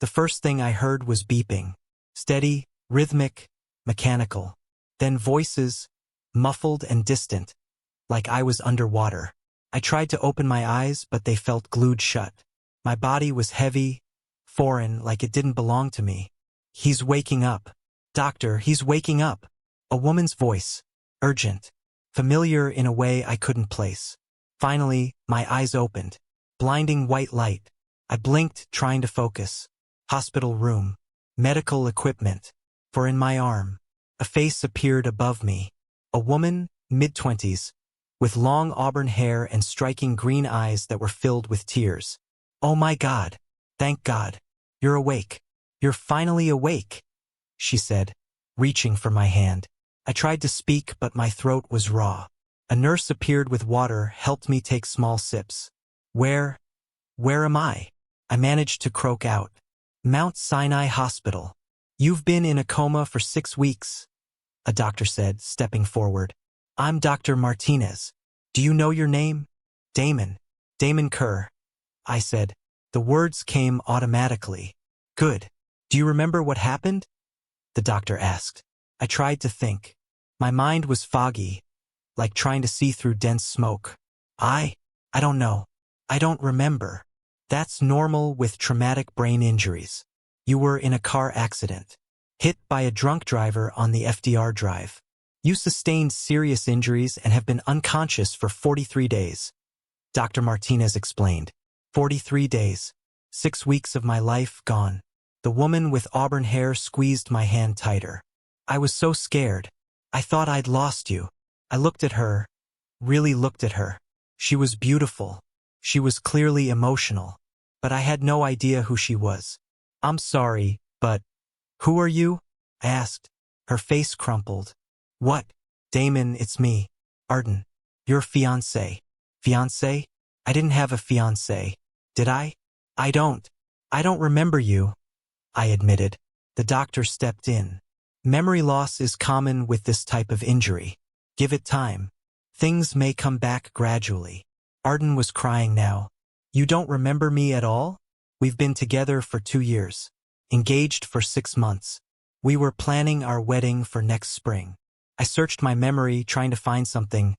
The first thing I heard was beeping. Steady, rhythmic, mechanical. Then voices, muffled and distant, like I was underwater. I tried to open my eyes, but they felt glued shut. My body was heavy, foreign, like it didn't belong to me. He's waking up. Doctor, he's waking up. A woman's voice. Urgent. Familiar in a way I couldn't place. Finally, my eyes opened. Blinding white light. I blinked, trying to focus. Hospital room. Medical equipment. For in my arm, a face appeared above me. A woman, mid-20s, with long auburn hair and striking green eyes that were filled with tears. "Oh my God. Thank God. You're awake. You're finally awake," she said, reaching for my hand. I tried to speak, but my throat was raw. A nurse appeared with water, helped me take small sips. Where am I?" I managed to croak out. "Mount Sinai Hospital. You've been in a coma for 6 weeks," a doctor said, stepping forward. "I'm Dr. Martinez. Do you know your name?" "Damon. Damon Kerr," I said. The words came automatically. "Good. Do you remember what happened?" the doctor asked. I tried to think. My mind was foggy, like trying to see through dense smoke. I don't know. I don't remember. That's normal with traumatic brain injuries. You were in a car accident, hit by a drunk driver on the FDR drive. You sustained serious injuries and have been unconscious for 43 days. Dr. Martinez explained. 43 days. 6 weeks of my life gone. The woman with auburn hair squeezed my hand tighter. I was so scared. I thought I'd lost you. I looked at her, really looked at her. She was beautiful. She was clearly emotional. But I had no idea who she was. "I'm sorry, but who are you?" I asked. Her face crumpled. "What?" "Damon, it's me. Ardan. Your fiancé." "Fiancé? I didn't have a fiancé. Did I?" I don't remember you," I admitted. The doctor stepped in. "Memory loss is common with this type of injury. Give it time. Things may come back gradually." Ardan was crying now. "You don't remember me at all? We've been together for 2 years. Engaged for 6 months. We were planning our wedding for next spring." I searched my memory, trying to find something,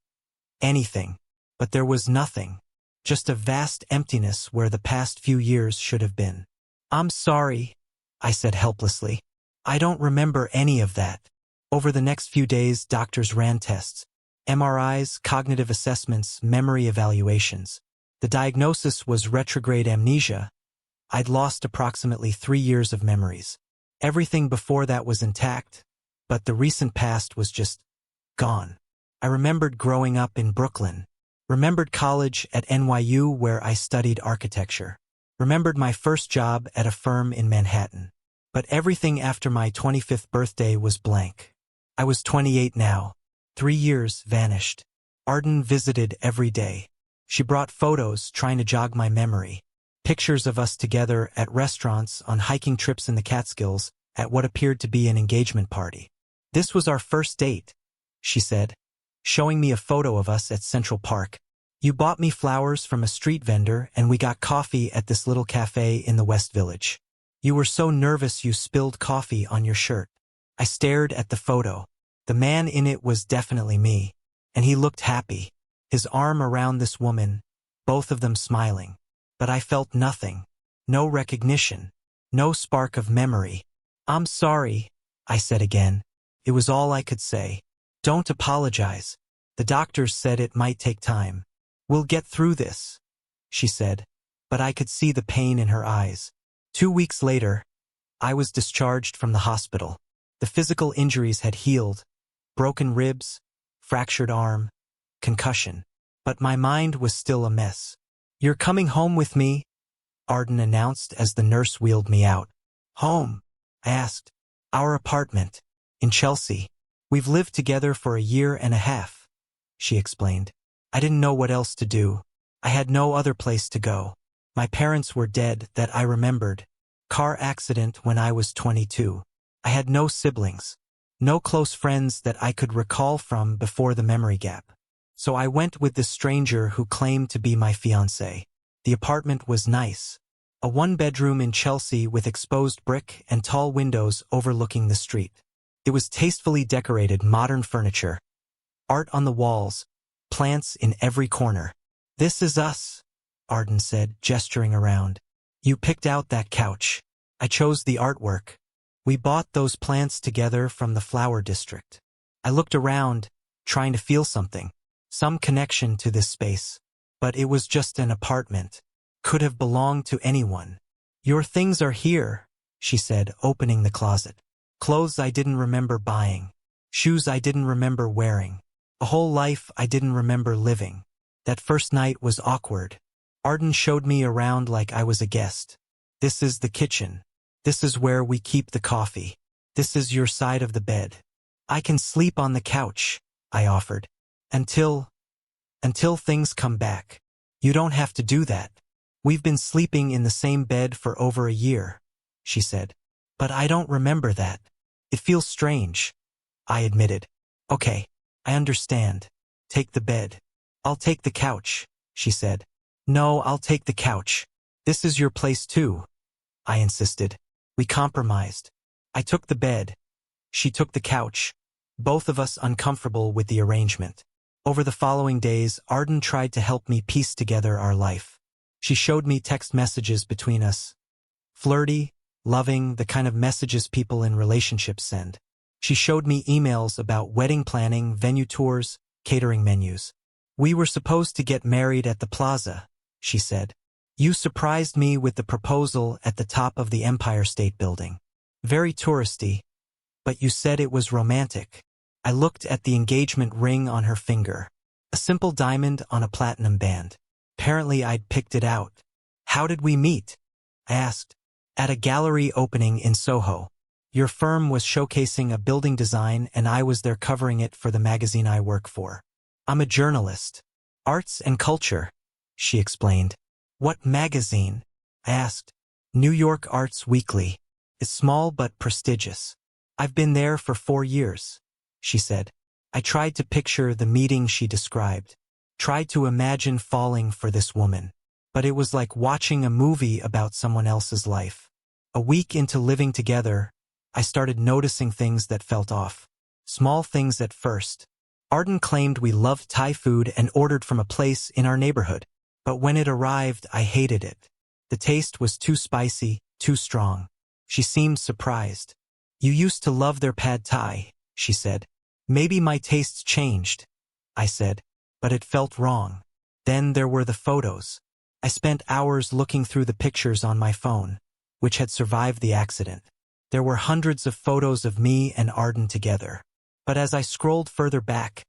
anything, but there was nothing. Just a vast emptiness where the past few years should have been. "I'm sorry," I said helplessly. "I don't remember any of that." Over the next few days, doctors ran tests. MRIs, cognitive assessments, memory evaluations. The diagnosis was retrograde amnesia. I'd lost approximately 3 years of memories. Everything before that was intact, but the recent past was just gone. I remembered growing up in Brooklyn. Remembered college at NYU where I studied architecture. Remembered my first job at a firm in Manhattan. But everything after my 25th birthday was blank. I was 28 now. 3 years vanished. Ardan visited every day. She brought photos, trying to jog my memory. Pictures of us together at restaurants, on hiking trips in the Catskills, at what appeared to be an engagement party. "This was our first date," she said, showing me a photo of us at Central Park. "You bought me flowers from a street vendor and we got coffee at this little cafe in the West Village. You were so nervous you spilled coffee on your shirt." I stared at the photo. The man in it was definitely me, and he looked happy, his arm around this woman, both of them smiling. But I felt nothing. No recognition. No spark of memory. "I'm sorry," I said again. It was all I could say. "Don't apologize. The doctors said it might take time. We'll get through this," she said, but I could see the pain in her eyes. 2 weeks later, I was discharged from the hospital. The physical injuries had healed. Broken ribs, fractured arm, concussion. But my mind was still a mess. "You're coming home with me," Ardan announced as the nurse wheeled me out. "Home?" I asked. "Our apartment. In Chelsea. We've lived together for a year and a half," she explained. I didn't know what else to do. I had no other place to go. My parents were dead that I remembered. Car accident when I was 22. I had no siblings. No close friends that I could recall from before the memory gap. So I went with this stranger who claimed to be my fiancé. The apartment was nice. A one-bedroom in Chelsea with exposed brick and tall windows overlooking the street. It was tastefully decorated modern furniture, art on the walls, plants in every corner. "This is us," Ardan said, gesturing around. "You picked out that couch. I chose the artwork. We bought those plants together from the flower district." I looked around, trying to feel something, some connection to this space. But it was just an apartment. Could have belonged to anyone. "Your things are here," she said, opening the closet. Clothes I didn't remember buying. Shoes I didn't remember wearing. A whole life I didn't remember living. That first night was awkward. Ardan showed me around like I was a guest. "This is the kitchen. This is where we keep the coffee. This is your side of the bed." "I can sleep on the couch," I offered. Until things come back." "You don't have to do that. We've been sleeping in the same bed for over a year," she said. "But I don't remember that. It feels strange," I admitted. "Okay, I understand. Take the bed." "I'll take the couch," she said. "No, I'll take the couch. This is your place too," I insisted. We compromised. I took the bed. She took the couch, both of us uncomfortable with the arrangement. Over the following days, Ardan tried to help me piece together our life. She showed me text messages between us. Flirty, loving, the kind of messages people in relationships send. She showed me emails about wedding planning, venue tours, catering menus. "We were supposed to get married at the plaza," she said. "You surprised me with the proposal at the top of the Empire State Building. Very touristy, but you said it was romantic." I looked at the engagement ring on her finger. A simple diamond on a platinum band. Apparently I'd picked it out. "How did we meet?" I asked. "At a gallery opening in Soho. Your firm was showcasing a building design and I was there covering it for the magazine I work for. I'm a journalist. Arts and culture," she explained. "What magazine?" I asked. "New York Arts Weekly. It's small but prestigious. I've been there for 4 years," she said. I tried to picture the meeting she described. Tried to imagine falling for this woman. But it was like watching a movie about someone else's life. A week into living together, I started noticing things that felt off. Small things at first. Ardan claimed we loved Thai food and ordered from a place in our neighborhood. But when it arrived, I hated it. The taste was too spicy, too strong. She seemed surprised. "You used to love their pad thai," she said. "Maybe my tastes changed," I said, but it felt wrong. Then there were the photos. I spent hours looking through the pictures on my phone, which had survived the accident. There were hundreds of photos of me and Ardan together. But as I scrolled further back,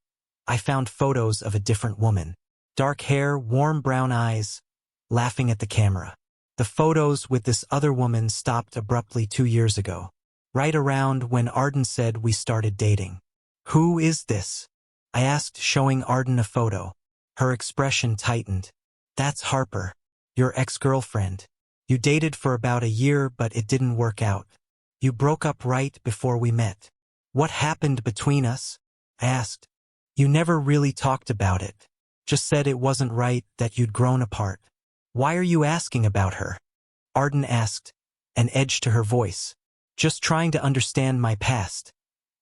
I found photos of a different woman. Dark hair, warm brown eyes, laughing at the camera. The photos with this other woman stopped abruptly 2 years ago, right around when Ardan said we started dating. "Who is this?" I asked, showing Ardan a photo. Her expression tightened. "That's Harper, your ex-girlfriend. You dated for about a year, but it didn't work out. You broke up right before we met." "What happened between us?" I asked. "You never really talked about it. Just said it wasn't right, that you'd grown apart." "Why are you asking about her?" Ardan asked, an edge to her voice. "Just trying to understand my past,"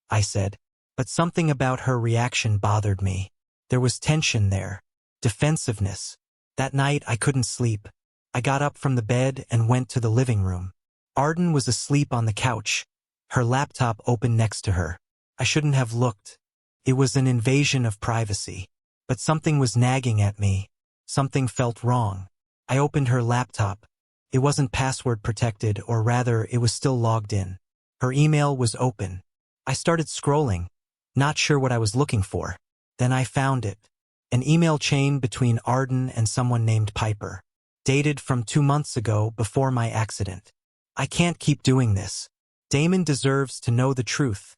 I said. But something about her reaction bothered me. There was tension there. Defensiveness. That night I couldn't sleep. I got up from the bed and went to the living room. Ardan was asleep on the couch, her laptop open next to her. I shouldn't have looked. It was an invasion of privacy. But something was nagging at me. Something felt wrong. I opened her laptop. It wasn't password protected, or rather, it was still logged in. Her email was open. I started scrolling, not sure what I was looking for. Then I found it. An email chain between Ardan and someone named Piper. Dated from 2 months ago, before my accident. "I can't keep doing this. Damon deserves to know the truth,"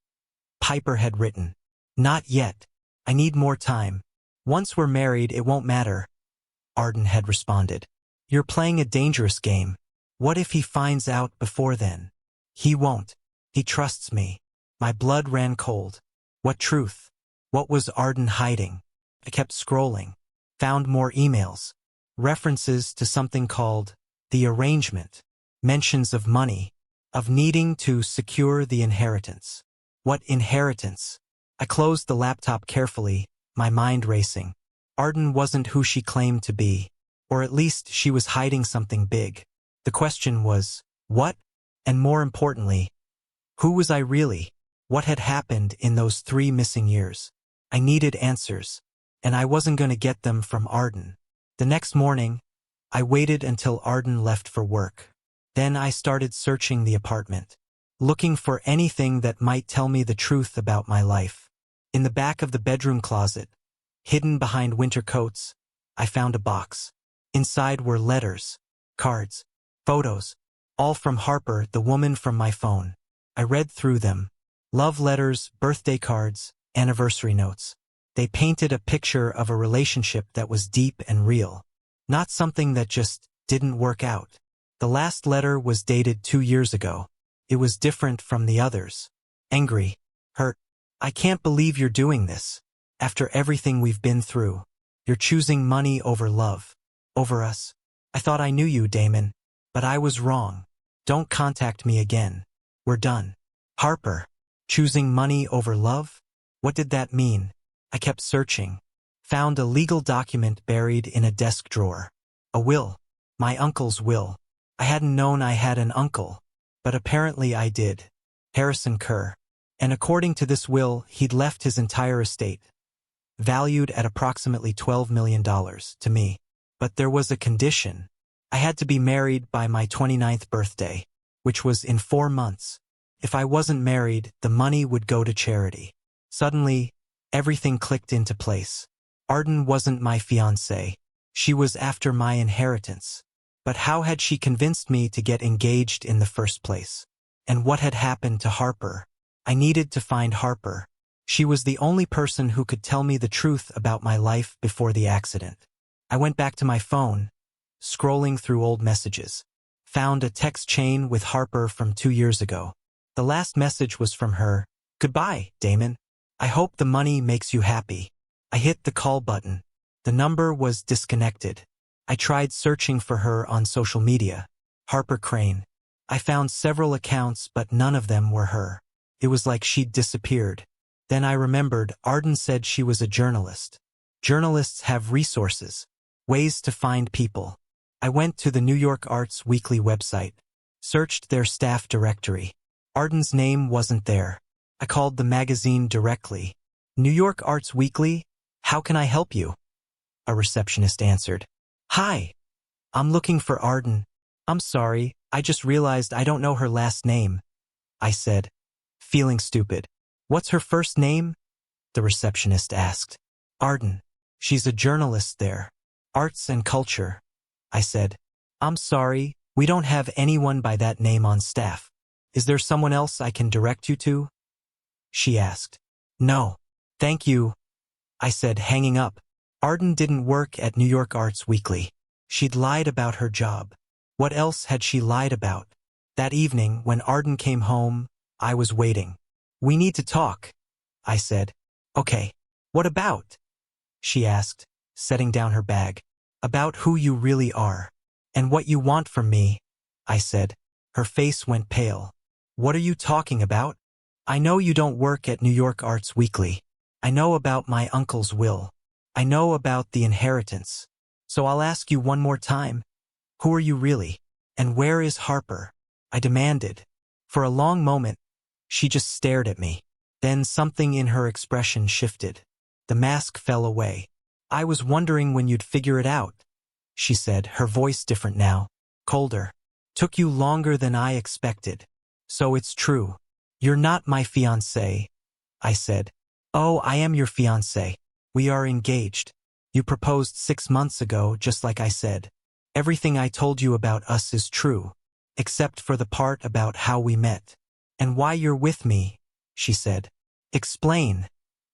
Piper had written. "Not yet. I need more time. Once we're married, it won't matter," Ardan had responded. "You're playing a dangerous game. What if he finds out before then?" "He won't. He trusts me." My blood ran cold. What truth? What was Ardan hiding? I kept scrolling. Found more emails. References to something called the arrangement, mentions of money, of needing to secure the inheritance. What inheritance? I closed the laptop carefully, my mind racing. Ardan wasn't who she claimed to be, or at least she was hiding something big. The question was, what? And more importantly, who was I really? What had happened in those 3 missing years? I needed answers, and I wasn't going to get them from Ardan. The next morning, I waited until Ardan left for work. Then I started searching the apartment, looking for anything that might tell me the truth about my life. In the back of the bedroom closet, hidden behind winter coats, I found a box. Inside were letters, cards, photos, all from Harper, the woman from my phone. I read through them. Love letters, birthday cards, anniversary notes. They painted a picture of a relationship that was deep and real, not something that just didn't work out. The last letter was dated 2 years ago. It was different from the others. Angry, hurt. I can't believe you're doing this. After everything we've been through, you're choosing money over love, over us. I thought I knew you, Damon, but I was wrong. Don't contact me again. We're done. Harper, choosing money over love? What did that mean? I kept searching. Found a legal document buried in a desk drawer. A will. My uncle's will. I hadn't known I had an uncle, but apparently I did. Harrison Kerr. And according to this will, he'd left his entire estate, valued at approximately $12 million, to me. But there was a condition. I had to be married by my 29th birthday, which was in 4 months. If I wasn't married, the money would go to charity. Suddenly, everything clicked into place. Ardan wasn't my fiancée. She was after my inheritance. But how had she convinced me to get engaged in the first place? And what had happened to Harper? I needed to find Harper. She was the only person who could tell me the truth about my life before the accident. I went back to my phone, scrolling through old messages. Found a text chain with Harper from 2 years ago. The last message was from her. Goodbye, Damon. I hope the money makes you happy. I hit the call button. The number was disconnected. I tried searching for her on social media. Harper Crane. I found several accounts, but none of them were her. It was like she'd disappeared. Then I remembered Ardan said she was a journalist. Journalists have resources, ways to find people. I went to the New York Arts Weekly website, searched their staff directory. Ardan's name wasn't there. I called the magazine directly. New York Arts Weekly, how can I help you? A receptionist answered. Hi, I'm looking for Ardan. I'm sorry, I just realized I don't know her last name, I said, feeling stupid. What's her first name? The receptionist asked. Ardan. She's a journalist there. Arts and culture, I said. I'm sorry, we don't have anyone by that name on staff. Is there someone else I can direct you to? She asked. No, thank you, I said, hanging up. Ardan didn't work at New York Arts Weekly. She'd lied about her job. What else had she lied about? That evening, when Ardan came home, I was waiting. We need to talk, I said. Okay. What about? She asked, setting down her bag. About who you really are. And what you want from me, I said. Her face went pale. What are you talking about? I know you don't work at New York Arts Weekly. I know about my uncle's will. I know about the inheritance. So I'll ask you one more time. Who are you really? And where is Harper? I demanded. For a long moment, she just stared at me. Then something in her expression shifted. The mask fell away. I was wondering when you'd figure it out, she said, her voice different now, colder. Took you longer than I expected. So it's true. You're not my fiancé, I said. Oh, I am your fiancé. We are engaged. You proposed 6 months ago, just like I said. Everything I told you about us is true, except for the part about how we met. And why you're with me, she said. Explain,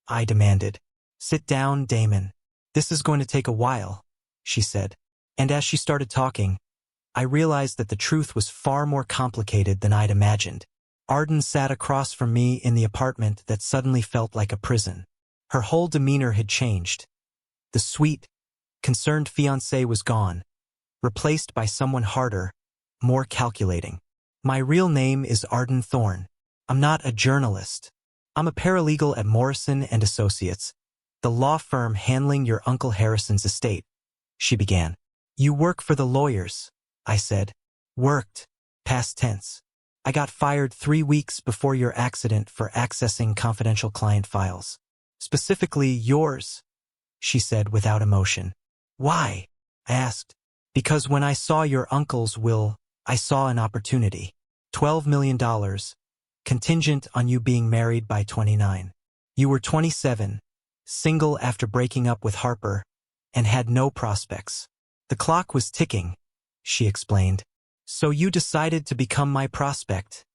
I demanded. Sit down, Damon. This is going to take a while, she said. And as she started talking, I realized that the truth was far more complicated than I'd imagined. Ardan sat across from me in the apartment that suddenly felt like a prison. Her whole demeanor had changed. The sweet, concerned fiancé was gone. replaced by someone harder, more calculating. My real name is Ardan Thorne. I'm not a journalist. I'm a paralegal at Morrison and Associates, the law firm handling your Uncle Harrison's estate, she began. You work for the lawyers, I said. Worked. Past tense. I got fired 3 weeks before your accident for accessing confidential client files. Specifically yours, she said without emotion. Why? I asked. Because when I saw your uncle's will, I saw an opportunity. $12 million, contingent on you being married by 29. You were 27, single after breaking up with Harper, and had no prospects. The clock was ticking, she explained. So you decided to become my prospect,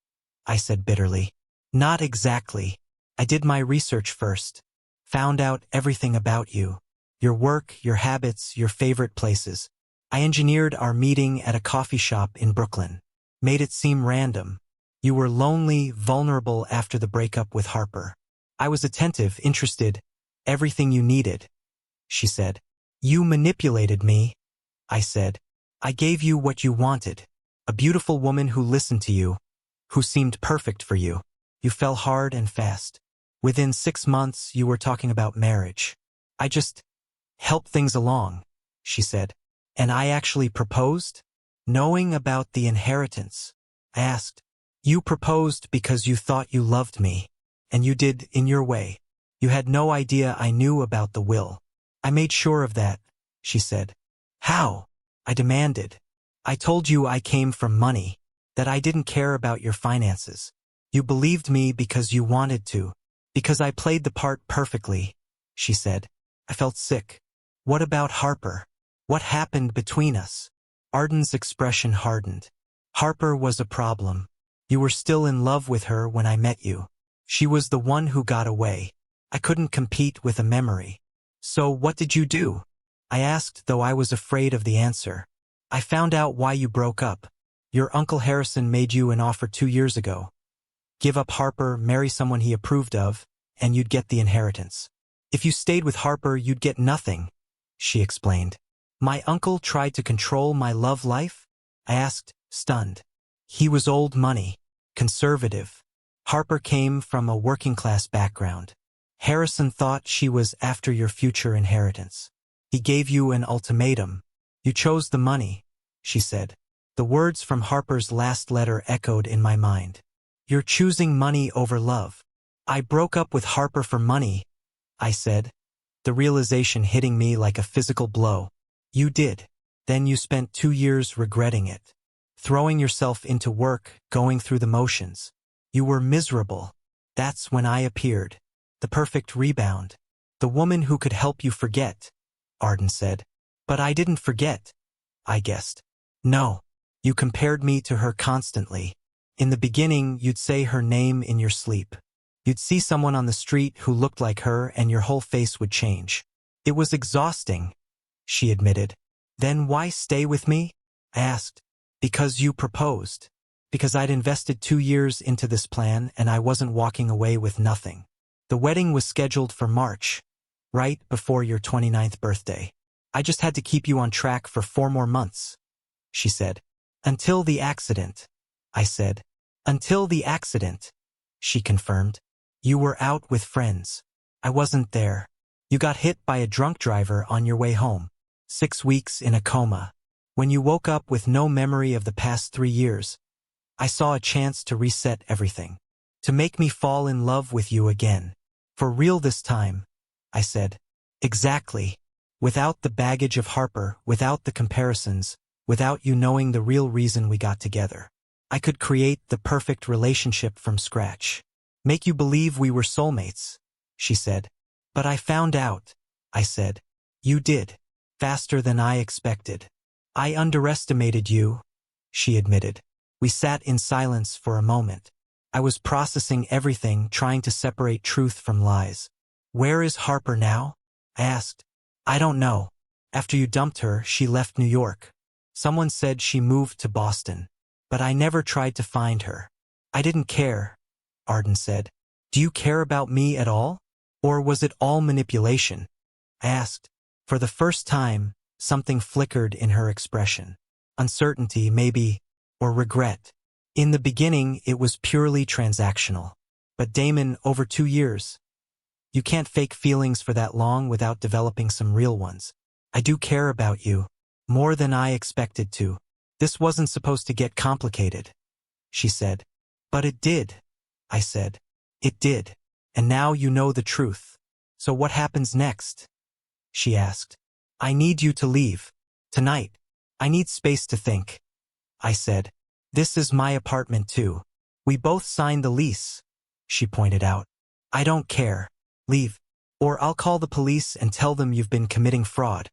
I said bitterly. Not exactly. I did my research first. Found out everything about you. Your work, your habits, your favorite places. I engineered our meeting at a coffee shop in Brooklyn. Made it seem random. You were lonely, vulnerable after the breakup with Harper. I was attentive, interested, everything you needed, she said. You manipulated me, I said. I gave you what you wanted. A beautiful woman who listened to you, who seemed perfect for you. You fell hard and fast. Within 6 months, you were talking about marriage. I just helped things along, she said. And I actually proposed? Knowing about the inheritance, I asked. You proposed because you thought you loved me, and you did in your way. You had no idea I knew about the will. I made sure of that, she said. How? I demanded. I told you I came from money, that I didn't care about your finances. You believed me because you wanted to, because I played the part perfectly, she said. I felt sick. What about Harper? What happened between us? Ardan's expression hardened. Harper was a problem. You were still in love with her when I met you. She was the one who got away. I couldn't compete with a memory. So what did you do? I asked, though I was afraid of the answer. I found out why you broke up. Your Uncle Harrison made you an offer 2 years ago. Give up Harper, marry someone he approved of, and you'd get the inheritance. If you stayed with Harper, you'd get nothing, she explained. My uncle tried to control my love life? I asked, stunned. He was old money, conservative. Harper came from a working-class background. Harrison thought she was after your future inheritance. He gave you an ultimatum. You chose the money, she said. The words from Harper's last letter echoed in my mind. You're choosing money over love. I broke up with Harper for money, I said, the realization hitting me like a physical blow. You did. Then you spent 2 years regretting it. Throwing yourself into work, going through the motions. You were miserable. That's when I appeared. The perfect rebound. The woman who could help you forget, Ardan said. But I didn't forget, I guessed. No. You compared me to her constantly. In the beginning, you'd say her name in your sleep. You'd see someone on the street who looked like her and your whole face would change. It was exhausting, she admitted. Then why stay with me? I asked. Because you proposed. Because I'd invested 2 years into this plan and I wasn't walking away with nothing. The wedding was scheduled for March, right before your 29th birthday. I just had to keep you on track for 4 more months, she said. Until the accident, I said. Until the accident, she confirmed. You were out with friends. I wasn't there. You got hit by a drunk driver on your way home. 6 weeks in a coma. When you woke up with no memory of the past 3 years, I saw a chance to reset everything. To make me fall in love with you again. For real this time, I said. Exactly. Without the baggage of Harper, without the comparisons, without you knowing the real reason we got together. I could create the perfect relationship from scratch. Make you believe we were soulmates, she said. But I found out, I said. You did. Faster than I expected. I underestimated you, she admitted. We sat in silence for a moment. I was processing everything, trying to separate truth from lies. Where is Harper now? I asked. I don't know. After you dumped her, she left New York. Someone said she moved to Boston. But I never tried to find her. I didn't care, Ardan said. Do you care about me at all? Or was it all manipulation? I asked. For the first time, Something flickered in her expression. Uncertainty, maybe, or regret. In the beginning, it was purely transactional. But Damon, over 2 years. You can't fake feelings for that long without developing some real ones. I do care about you. More than I expected to. This wasn't supposed to get complicated, she said. But it did, I said. It did. And now you know the truth. So what happens next? She asked. I need you to leave. Tonight. I need space to think. I said. This is my apartment too. We both signed the lease, she pointed out. I don't care. Leave. Or I'll call the police and tell them you've been committing fraud.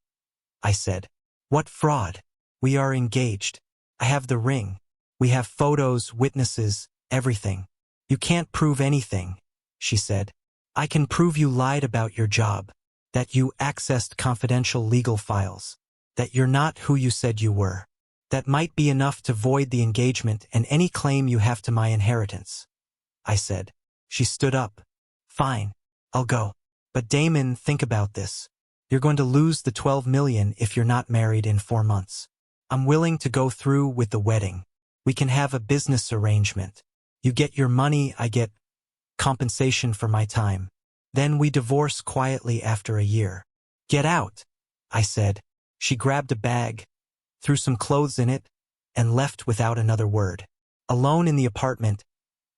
I said. What fraud? We are engaged. I have the ring. We have photos, witnesses, everything. You can't prove anything, she said. I can prove you lied about your job, that you accessed confidential legal files, that you're not who you said you were. That might be enough to void the engagement and any claim you have to my inheritance, I said. She stood up. Fine, I'll go. But Damon, think about this. You're going to lose the 12 million if you're not married in 4 months. I'm willing to go through with the wedding. We can have a business arrangement. You get your money, I get compensation for my time. Then we divorce quietly after a year. Get out, I said. She grabbed a bag, threw some clothes in it, and left without another word. Alone in the apartment,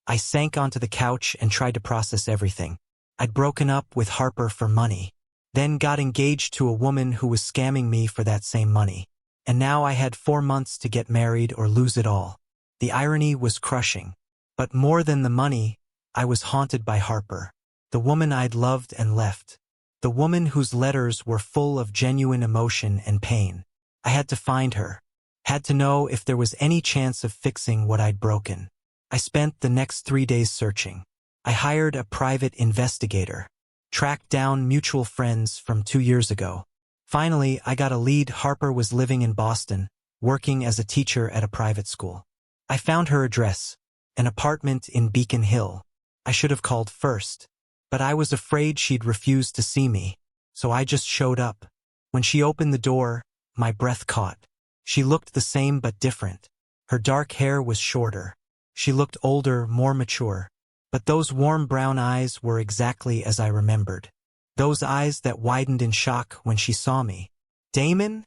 I sank onto the couch and tried to process everything. I'd broken up with Harper for money, then got engaged to a woman who was scamming me for that same money. And now I had 4 months to get married or lose it all. The irony was crushing. But more than the money, I was haunted by Harper, the woman I'd loved and left, the woman whose letters were full of genuine emotion and pain. I had to find her, had to know if there was any chance of fixing what I'd broken. I spent the next 3 days searching. I hired a private investigator, tracked down mutual friends from 2 years ago. Finally, I got a lead. Harper was living in Boston, working as a teacher at a private school. I found her address, an apartment in Beacon Hill. I should have called first, but I was afraid she'd refuse to see me, so I just showed up. When she opened the door, my breath caught. She looked the same but different. Her dark hair was shorter. She looked older, more mature. But those warm brown eyes were exactly as I remembered. Those eyes that widened in shock when she saw me. Damon?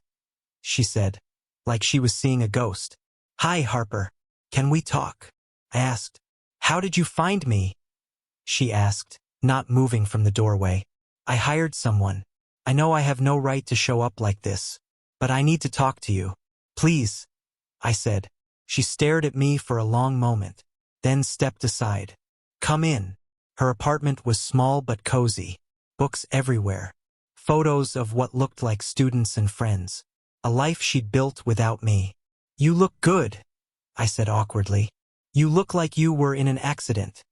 She said, like she was seeing a ghost. Hi, Harper. Can we talk? I asked. How did you find me? She asked, not moving from the doorway. I hired someone. I know I have no right to show up like this, but I need to talk to you. Please, I said. She stared at me for a long moment, then stepped aside. Come in. Her apartment was small but cozy. Books everywhere. Photos of what looked like students and friends. A life she'd built without me. You look good, I said awkwardly. You look like you were in an accident,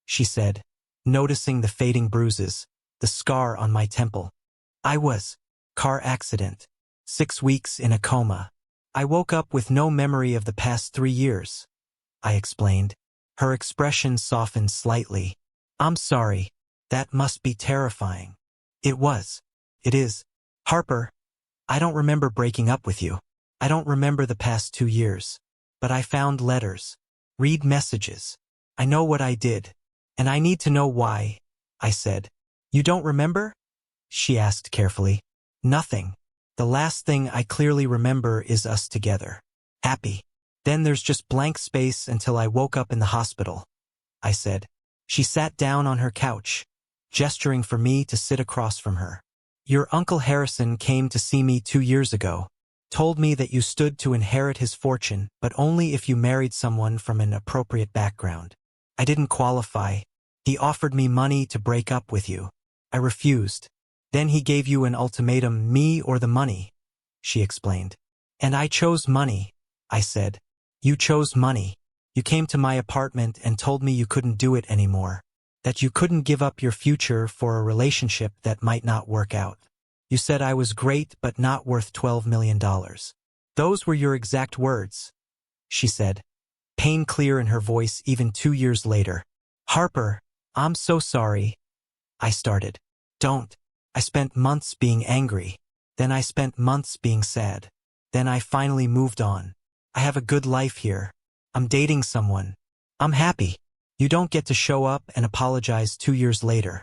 she said, noticing the fading bruises, the scar on my temple. I was. Car accident. 6 weeks in a coma. I woke up with no memory of the past 3 years, I explained. Her expression softened slightly. I'm sorry. That must be terrifying. It was. It is. Harper, I don't remember breaking up with you. I don't remember the past 2 years. But I found letters. Read messages. I know what I did. And I need to know why, I said. You don't remember? She asked carefully. Nothing. The last thing I clearly remember is us together. Happy. Then there's just blank space until I woke up in the hospital, I said. She sat down on her couch, gesturing for me to sit across from her. Your Uncle Harrison came to see me 2 years ago, told me that you stood to inherit his fortune, but only if you married someone from an appropriate background. I didn't qualify. He offered me money to break up with you. I refused. Then he gave you an ultimatum, me or the money, she explained. And I chose money, I said. You chose money. You came to my apartment and told me you couldn't do it anymore, that you couldn't give up your future for a relationship that might not work out. You said I was great but not worth $12 million. Those were your exact words, she said, pain clear in her voice even 2 years later. Harper, I'm so sorry, I started. Don't. I spent months being angry. Then I spent months being sad. Then I finally moved on. I have a good life here. I'm dating someone. I'm happy. You don't get to show up and apologize 2 years later,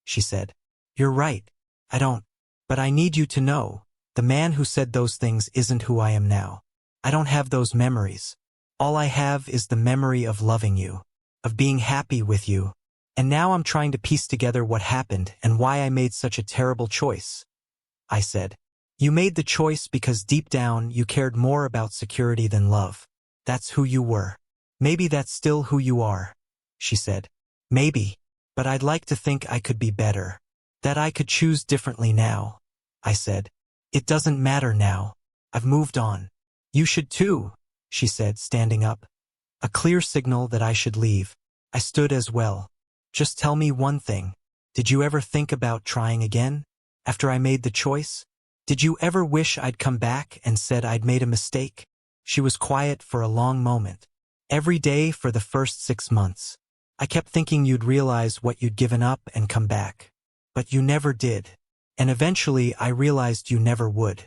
she said. You're right. I don't. But I need you to know, the man who said those things isn't who I am now. I don't have those memories. All I have is the memory of loving you, of being happy with you. And now I'm trying to piece together what happened and why I made such a terrible choice. I said, you made the choice because deep down you cared more about security than love. That's who you were. Maybe that's still who you are, she said. Maybe, but I'd like to think I could be better. That I could choose differently now. I said, it doesn't matter now. I've moved on. You should too, she said, standing up. A clear signal that I should leave. I stood as well. Just tell me one thing. Did you ever think about trying again? After I made the choice? Did you ever wish I'd come back and said I'd made a mistake? She was quiet for a long moment. Every day for the first 6 months. I kept thinking you'd realize what you'd given up and come back. But you never did. And eventually I realized you never would.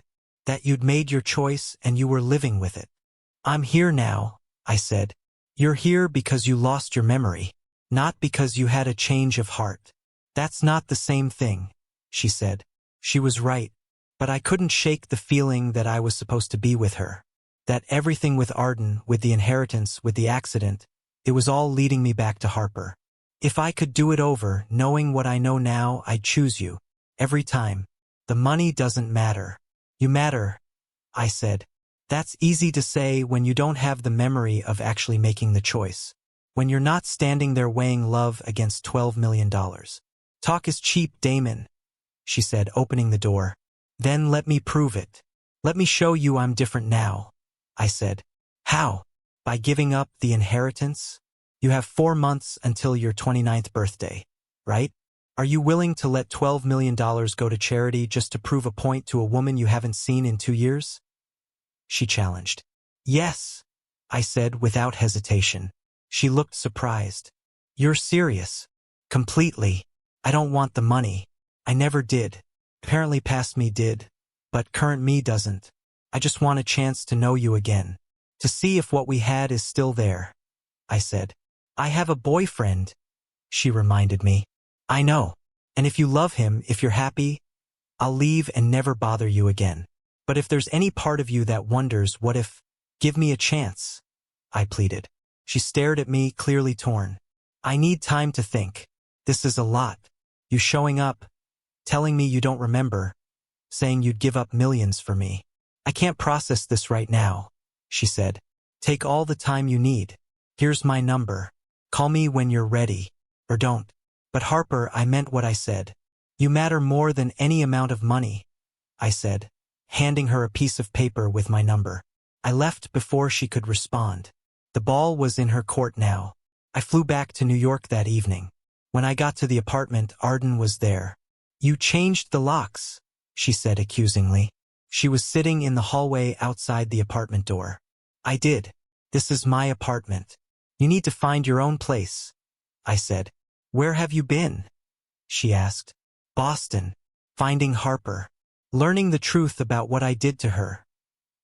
That you'd made your choice and you were living with it. I'm here now, I said. You're here because you lost your memory. Not because you had a change of heart. That's not the same thing, she said. She was right. But I couldn't shake the feeling that I was supposed to be with her. That everything with Ardan, with the inheritance, with the accident, it was all leading me back to Harper. If I could do it over, knowing what I know now, I'd choose you. Every time. The money doesn't matter. You matter, I said. That's easy to say when you don't have the memory of actually making the choice. When you're not standing there weighing love against $12 million. Talk is cheap, Damon, she said, opening the door. Then let me prove it. Let me show you I'm different now, I said. How? By giving up the inheritance? You have 4 months until your 29th birthday, right? Are you willing to let $12 million go to charity just to prove a point to a woman you haven't seen in 2 years? She challenged. Yes, I said without hesitation. She looked surprised. You're serious? Completely. I don't want the money. I never did. Apparently past me did. But current me doesn't. I just want a chance to know you again. To see if what we had is still there. I said. I have a boyfriend, she reminded me. I know. And if you love him, if you're happy, I'll leave and never bother you again. But if there's any part of you that wonders, what if, give me a chance, I pleaded. She stared at me, clearly torn. I need time to think. This is a lot. You showing up, telling me you don't remember, saying you'd give up millions for me. I can't process this right now, she said. Take all the time you need. Here's my number. Call me when you're ready. Or don't. But Harper, I meant what I said. You matter more than any amount of money, I said, handing her a piece of paper with my number. I left before she could respond. The ball was in her court now. I flew back to New York that evening. When I got to the apartment, Ardan was there. You changed the locks, she said accusingly. She was sitting in the hallway outside the apartment door. I did. This is my apartment. You need to find your own place, I said. Where have you been? She asked. Boston. Finding Harper. Learning the truth about what I did to her,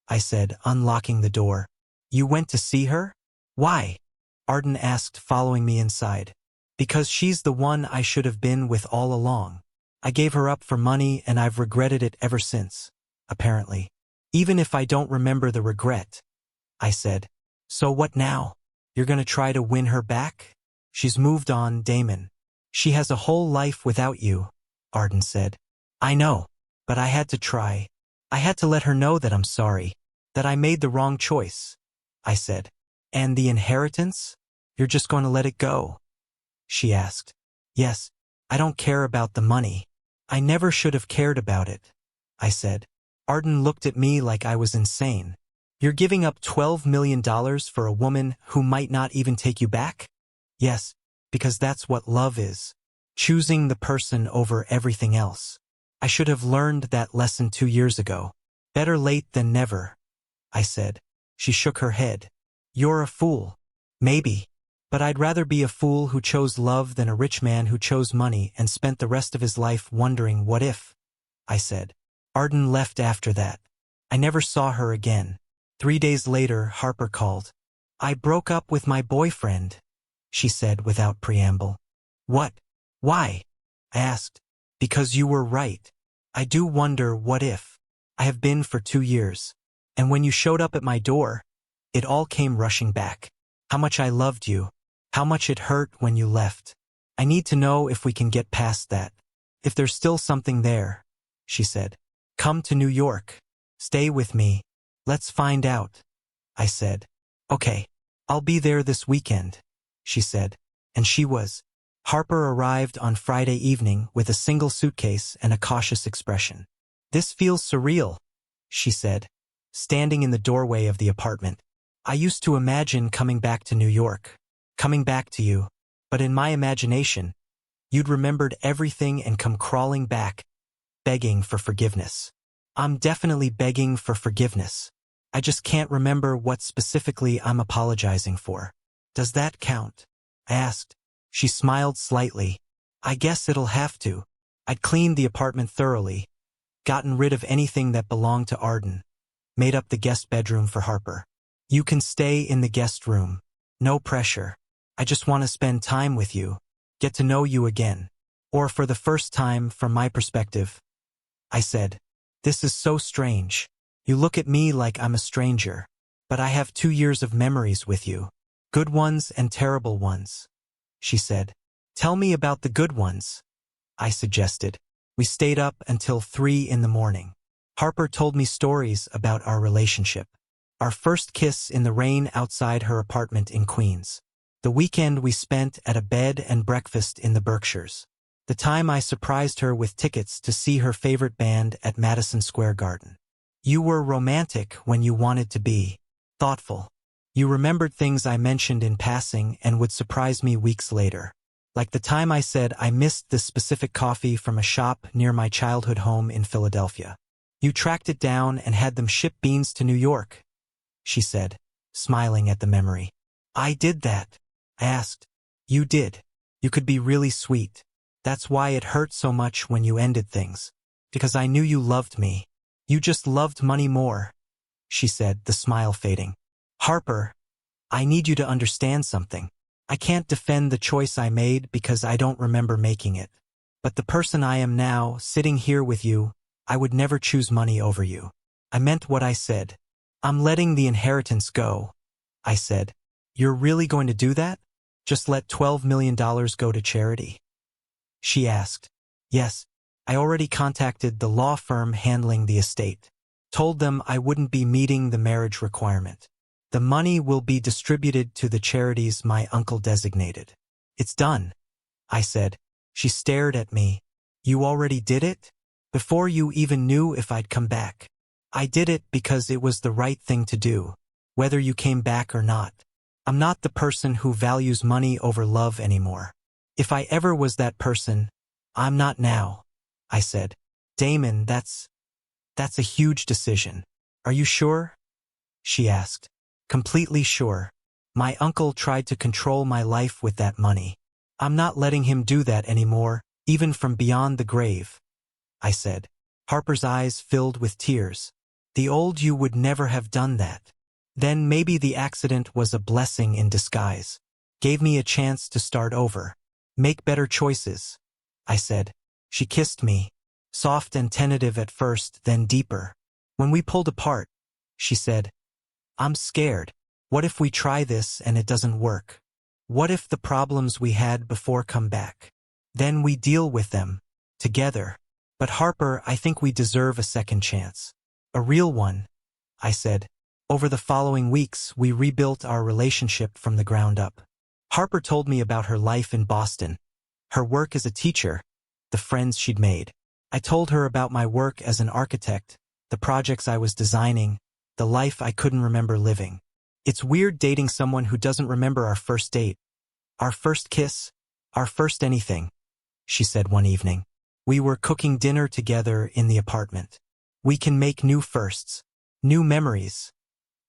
I said, unlocking the door. You went to see her? Why? Ardan asked, following me inside. Because she's the one I should have been with all along. I gave her up for money and I've regretted it ever since, apparently. Even if I don't remember the regret, I said. So what now? You're gonna try to win her back? She's moved on, Damon. She has a whole life without you, Ardan said. I know, but I had to try. I had to let her know that I'm sorry, that I made the wrong choice, I said. And the inheritance? You're just going to let it go? She asked. Yes, I don't care about the money. I never should have cared about it, I said. Ardan looked at me like I was insane. You're giving up $12 million for a woman who might not even take you back? Yes, because that's what love is. Choosing the person over everything else. I should have learned that lesson 2 years ago. Better late than never, I said. She shook her head. You're a fool. Maybe. But I'd rather be a fool who chose love than a rich man who chose money and spent the rest of his life wondering what if, I said. Ardan left after that. I never saw her again. 3 days later, Harper called. I broke up with my boyfriend, she said without preamble. What? Why? I asked. Because you were right. I do wonder what if. I have been for 2 years. And when you showed up at my door, it all came rushing back. How much I loved you. How much it hurt when you left. I need to know if we can get past that. If there's still something there, she said. Come to New York. Stay with me. Let's find out. I said. Okay. I'll be there this weekend, she said. And she was. Harper arrived on Friday evening with a single suitcase and a cautious expression. This feels surreal, she said, standing in the doorway of the apartment. I used to imagine coming back to New York, coming back to you, but in my imagination, you'd remembered everything and come crawling back, begging for forgiveness. I'm definitely begging for forgiveness. I just can't remember what specifically I'm apologizing for. Does that count? I asked. She smiled slightly. I guess it'll have to. I'd cleaned the apartment thoroughly, gotten rid of anything that belonged to Ardan, made up the guest bedroom for Harper. You can stay in the guest room. No pressure. I just want to spend time with you, get to know you again. Or for the first time from my perspective. I said, this is so strange. You look at me like I'm a stranger. But I have 2 years of memories with you. Good ones and terrible ones. She said. Tell me about the good ones, I suggested. We stayed up until 3 in the morning. Harper told me stories about our relationship. Our first kiss in the rain outside her apartment in Queens. The weekend we spent at a bed and breakfast in the Berkshires. The time I surprised her with tickets to see her favorite band at Madison Square Garden. You were romantic when you wanted to be. Thoughtful. You remembered things I mentioned in passing and would surprise me weeks later. Like the time I said I missed this specific coffee from a shop near my childhood home in Philadelphia. You tracked it down and had them ship beans to New York, she said, smiling at the memory. I did that. I asked. You did. You could be really sweet. That's why it hurt so much when you ended things. Because I knew you loved me. You just loved money more, she said, the smile fading. Harper, I need you to understand something. I can't defend the choice I made because I don't remember making it. But the person I am now, sitting here with you, I would never choose money over you. I meant what I said. I'm letting the inheritance go, I said. You're really going to do that? Just let $12 million go to charity? She asked. Yes, I already contacted the law firm handling the estate. Told them I wouldn't be meeting the marriage requirement. The money will be distributed to the charities my uncle designated. It's done, I said. She stared at me. You already did it? Before you even knew if I'd come back. I did it because it was the right thing to do, whether you came back or not. I'm not the person who values money over love anymore. If I ever was that person, I'm not now, I said. Damon, that's a huge decision. Are you sure? She asked. Completely sure. My uncle tried to control my life with that money. I'm not letting him do that anymore, even from beyond the grave, I said. Harper's eyes filled with tears. The old you would never have done that. Then maybe the accident was a blessing in disguise. Gave me a chance to start over. Make better choices, I said. She kissed me, soft and tentative at first, then deeper. When we pulled apart, she said, I'm scared. What if we try this and it doesn't work? What if the problems we had before come back? Then we deal with them, together. But Harper, I think we deserve a second chance. A real one, I said. Over the following weeks, we rebuilt our relationship from the ground up. Harper told me about her life in Boston, her work as a teacher, the friends she'd made. I told her about my work as an architect, the projects I was designing, the life I couldn't remember living. It's weird dating someone who doesn't remember our first date, our first kiss, our first anything, she said one evening. We were cooking dinner together in the apartment. We can make new firsts, new memories,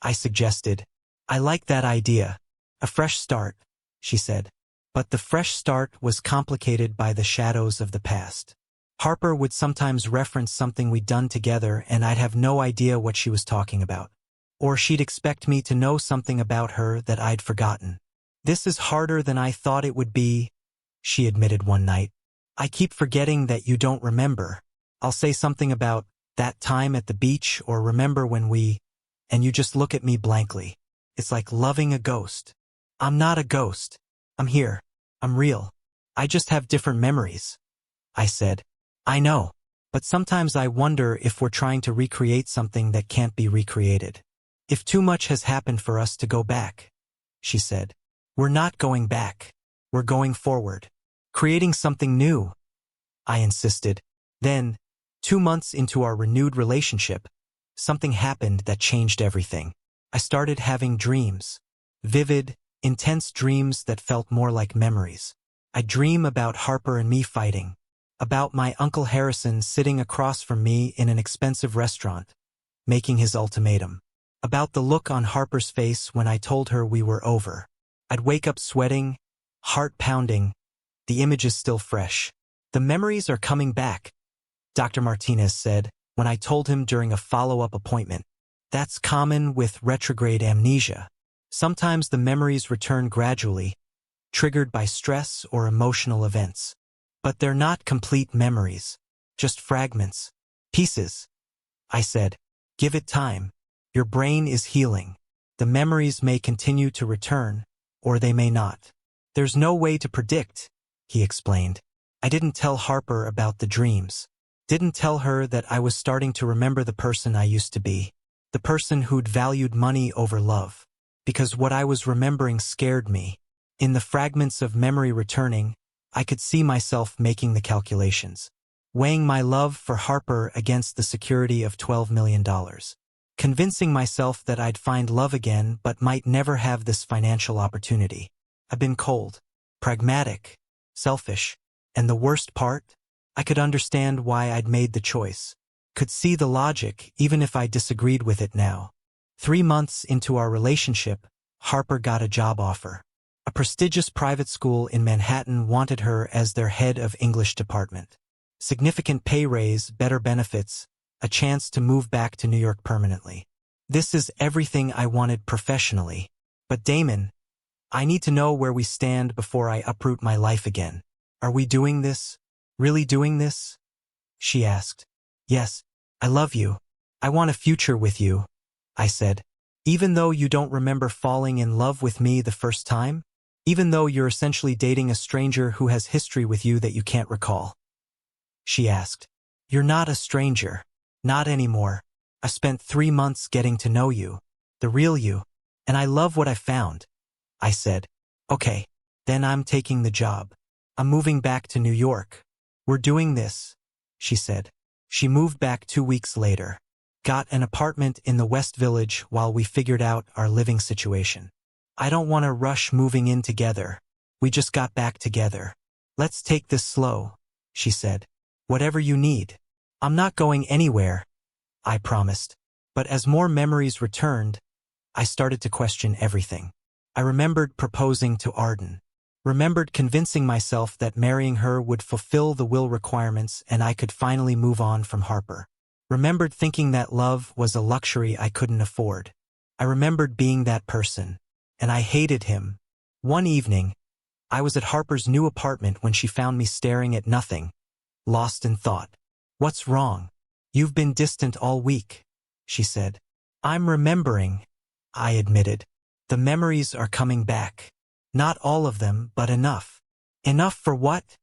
I suggested. I like that idea. A fresh start, she said. But the fresh start was complicated by the shadows of the past. Harper would sometimes reference something we'd done together and I'd have no idea what she was talking about. Or she'd expect me to know something about her that I'd forgotten. "This is harder than I thought it would be," she admitted one night. "I keep forgetting that you don't remember. I'll say something about that time at the beach or remember when and you just look at me blankly. It's like loving a ghost. I'm not a ghost. I'm here. I'm real. I just have different memories," I said. "I know. But sometimes I wonder if we're trying to recreate something that can't be recreated. If too much has happened for us to go back," she said. "We're not going back. We're going forward. Creating something new," I insisted. Then, 2 months into our renewed relationship, something happened that changed everything. I started having dreams. Vivid, intense dreams that felt more like memories. I'd dream about Harper and me fighting. About my Uncle Harrison sitting across from me in an expensive restaurant, making his ultimatum. About the look on Harper's face when I told her we were over. I'd wake up sweating, heart pounding. The image is still fresh. "The memories are coming back," Dr. Martinez said when I told him during a follow-up appointment. "That's common with retrograde amnesia. Sometimes the memories return gradually, triggered by stress or emotional events. But they're not complete memories, just fragments, pieces," I said. "Give it time. Your brain is healing. The memories may continue to return, or they may not. There's no way to predict," he explained. I didn't tell Harper about the dreams. Didn't tell her that I was starting to remember the person I used to be. The person who'd valued money over love. Because what I was remembering scared me. In the fragments of memory returning, I could see myself making the calculations. Weighing my love for Harper against the security of $12 million. Convincing myself that I'd find love again but might never have this financial opportunity. I've been cold, pragmatic, selfish, and the worst part? I could understand why I'd made the choice. Could see the logic even if I disagreed with it now. 3 months into our relationship, Harper got a job offer. A prestigious private school in Manhattan wanted her as their head of English department. Significant pay raise, better benefits, a chance to move back to New York permanently. This is everything I wanted professionally. But Damon, I need to know where we stand before I uproot my life again. "Are we doing this? Really doing this?" she asked. "Yes, I love you. I want a future with you," I said. "Even though you don't remember falling in love with me the first time? Even though you're essentially dating a stranger who has history with you that you can't recall?" she asked. "You're not a stranger. Not anymore. I spent 3 months getting to know you. The real you. And I love what I found," I said. "Okay, then I'm taking the job. I'm moving back to New York. We're doing this," she said. She moved back 2 weeks later. Got an apartment in the West Village while we figured out our living situation. "I don't want to rush moving in together. We just got back together. Let's take this slow," she said. "Whatever you need. I'm not going anywhere," I promised. But as more memories returned, I started to question everything. I remembered proposing to Ardan. Remembered convincing myself that marrying her would fulfill the will requirements and I could finally move on from Harper. Remembered thinking that love was a luxury I couldn't afford. I remembered being that person. And I hated him. One evening, I was at Harper's new apartment when she found me staring at nothing, lost in thought. "What's wrong? You've been distant all week," she said. "I'm remembering," I admitted. "The memories are coming back. Not all of them, but enough." "Enough for what?"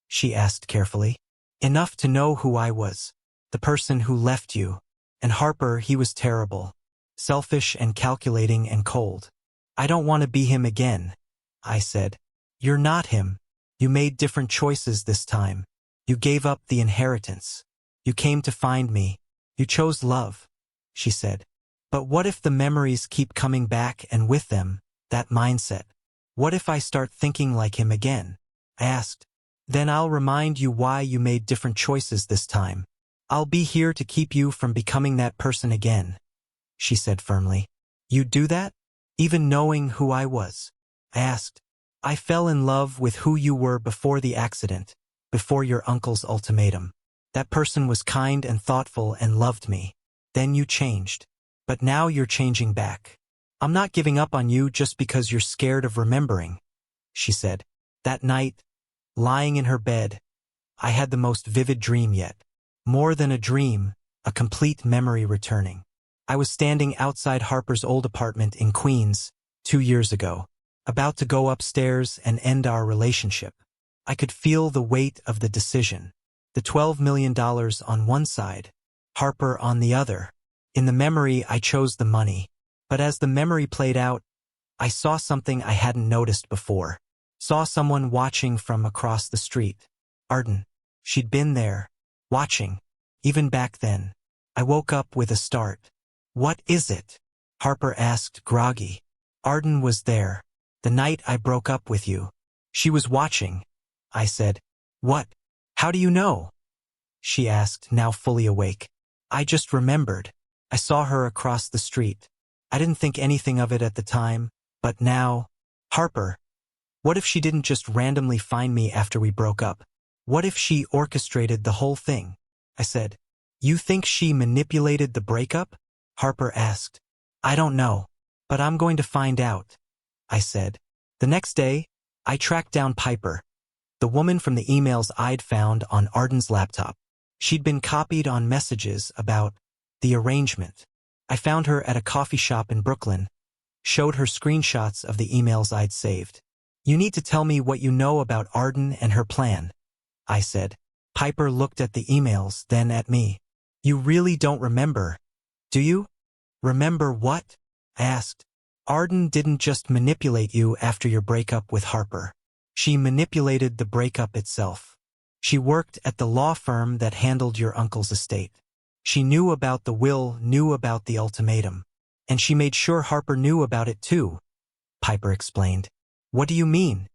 she asked carefully. "Enough to know who I was. The person who left you. And Harper, he was terrible. Selfish and calculating and cold. I don't want to be him again," I said. "You're not him. You made different choices this time. You gave up the inheritance. You came to find me. You chose love," she said. "But what if the memories keep coming back and with them, that mindset? What if I start thinking like him again?" I asked. "Then I'll remind you why you made different choices this time. I'll be here to keep you from becoming that person again," she said firmly. "You'd do that? Even knowing who I was?" I asked. "I fell in love with who you were before the accident, before your uncle's ultimatum. That person was kind and thoughtful and loved me. Then you changed. But now you're changing back. I'm not giving up on you just because you're scared of remembering, she said. That night, lying in her bed, I had the most vivid dream yet. More than a dream, a complete memory returning. I was standing outside Harper's old apartment in Queens 2 years ago, about to go upstairs and end our relationship. I could feel the weight of the decision. The $12 million on one side, Harper on the other. In the memory, I chose the money. But as the memory played out, I saw something I hadn't noticed before. Saw someone watching from across the street. Ardan. She'd been there, watching, even back then. I woke up with a start. What is it? Harper asked, groggy. Ardan was there. The night I broke up with you. She was watching. I said. What? How do you know? She asked, now fully awake. I just remembered. I saw her across the street. I didn't think anything of it at the time, but now… Harper, what if she didn't just randomly find me after we broke up? What if she orchestrated the whole thing? I said. You think she manipulated the breakup? Harper asked. I don't know, but I'm going to find out, I said. The next day, I tracked down Piper, the woman from the emails I'd found on Ardan's laptop. She'd been copied on messages about the arrangement. I found her at a coffee shop in Brooklyn, showed her screenshots of the emails I'd saved. You need to tell me what you know about Ardan and her plan, I said. Piper looked at the emails, then at me. You really don't remember, do you? Remember what? I asked. Ardan didn't just manipulate you after your breakup with Harper. She manipulated the breakup itself. She worked at the law firm that handled your uncle's estate. She knew about the will, knew about the ultimatum. And she made sure Harper knew about it too, Piper explained. What do you mean?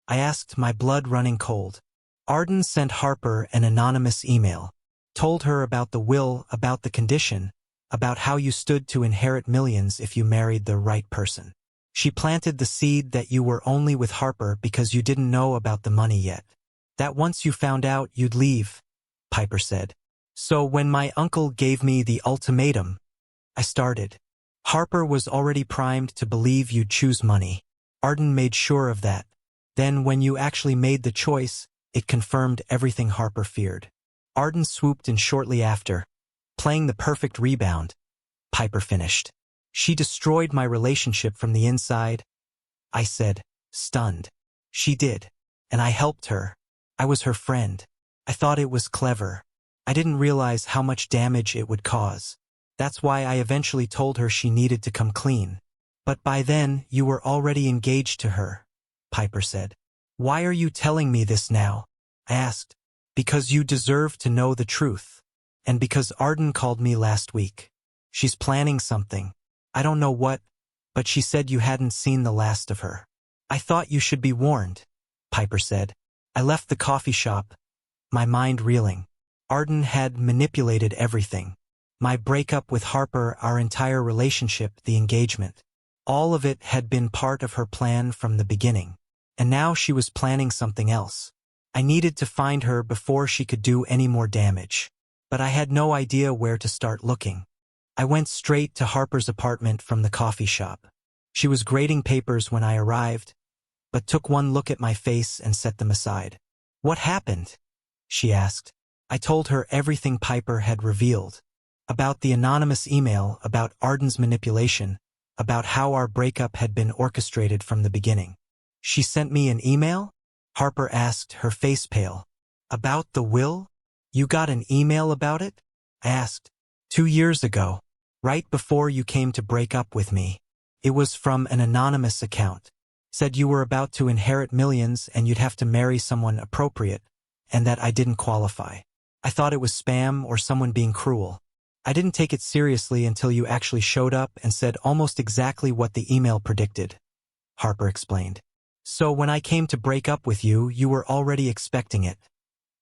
I asked, my blood running cold. Ardan sent Harper an anonymous email. Told her about the will, about the condition, about how you stood to inherit millions if you married the right person. She planted the seed that you were only with Harper because you didn't know about the money yet. That once you found out, you'd leave, Piper said. So when my uncle gave me the ultimatum, I started. Harper was already primed to believe you'd choose money. Ardan made sure of that. Then when you actually made the choice, it confirmed everything Harper feared. Ardan swooped in shortly after, playing the perfect rebound, Piper finished. She destroyed my relationship from the inside, I said, stunned. She did, and I helped her. I was her friend. I thought it was clever. I didn't realize how much damage it would cause. That's why I eventually told her she needed to come clean. But by then, you were already engaged to her, Piper said. Why are you telling me this now? I asked. Because you deserve to know the truth. And because Ardan called me last week. She's planning something. I don't know what, but she said you hadn't seen the last of her. I thought you should be warned, Piper said. I left the coffee shop, my mind reeling. Ardan had manipulated everything. My breakup with Harper, our entire relationship, the engagement. All of it had been part of her plan from the beginning. And now she was planning something else. I needed to find her before she could do any more damage. But I had no idea where to start looking. I went straight to Harper's apartment from the coffee shop. She was grading papers when I arrived, but took one look at my face and set them aside. What happened? She asked. I told her everything Piper had revealed. About the anonymous email, about Ardan's manipulation, about how our breakup had been orchestrated from the beginning. She sent me an email? Harper asked, her face pale. About the will? You got an email about it? I asked. 2 years ago, right before you came to break up with me. It was from an anonymous account. Said you were about to inherit millions and you'd have to marry someone appropriate, and that I didn't qualify. I thought it was spam or someone being cruel. I didn't take it seriously until you actually showed up and said almost exactly what the email predicted, Harper explained. So when I came to break up with you, you were already expecting it,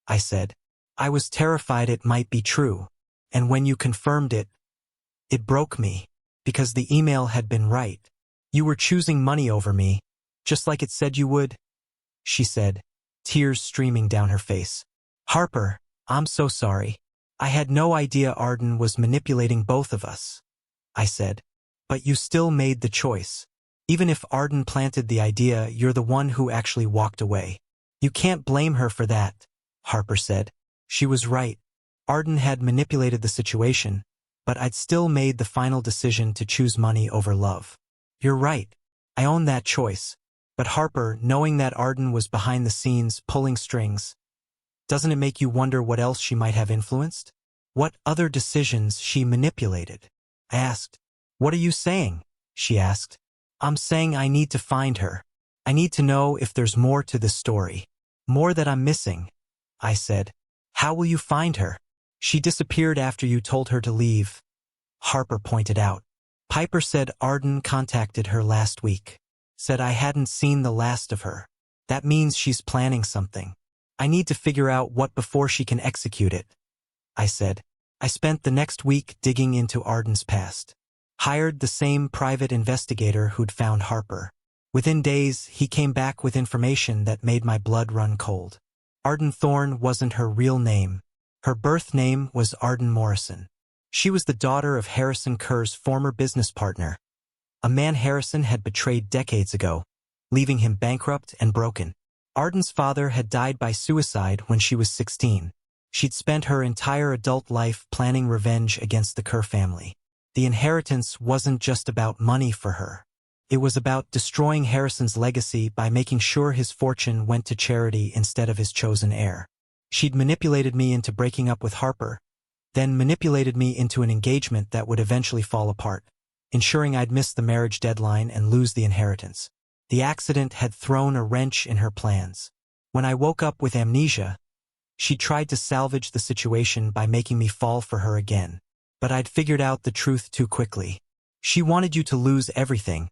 I said. I was terrified it might be true, and when you confirmed it, it broke me, because the email had been right. You were choosing money over me, just like it said you would, she said, tears streaming down her face. Harper, I'm so sorry. I had no idea Ardan was manipulating both of us, I said. But you still made the choice. Even if Ardan planted the idea, you're the one who actually walked away. You can't blame her for that, Harper said. She was right. Ardan had manipulated the situation, but I'd still made the final decision to choose money over love. You're right. I own that choice. But Harper, knowing that Ardan was behind the scenes pulling strings, doesn't it make you wonder what else she might have influenced? What other decisions she manipulated? I asked. What are you saying? She asked. I'm saying I need to find her. I need to know if there's more to this story. More that I'm missing, I said. How will you find her? She disappeared after you told her to leave, Harper pointed out. Piper said Ardan contacted her last week. Said I hadn't seen the last of her. That means she's planning something. I need to figure out what before she can execute it, I said. I spent the next week digging into Ardan's past. Hired the same private investigator who'd found Harper. Within days, he came back with information that made my blood run cold. Ardan Thorne wasn't her real name. Her birth name was Ardan Morrison. She was the daughter of Harrison Kerr's former business partner, a man Harrison had betrayed decades ago, leaving him bankrupt and broken. Ardan's father had died by suicide when she was 16. She'd spent her entire adult life planning revenge against the Kerr family. The inheritance wasn't just about money for her. It was about destroying Harrison's legacy by making sure his fortune went to charity instead of his chosen heir. She'd manipulated me into breaking up with Harper, then manipulated me into an engagement that would eventually fall apart, ensuring I'd miss the marriage deadline and lose the inheritance. The accident had thrown a wrench in her plans. When I woke up with amnesia, she tried to salvage the situation by making me fall for her again. But I'd figured out the truth too quickly. She wanted you to lose everything,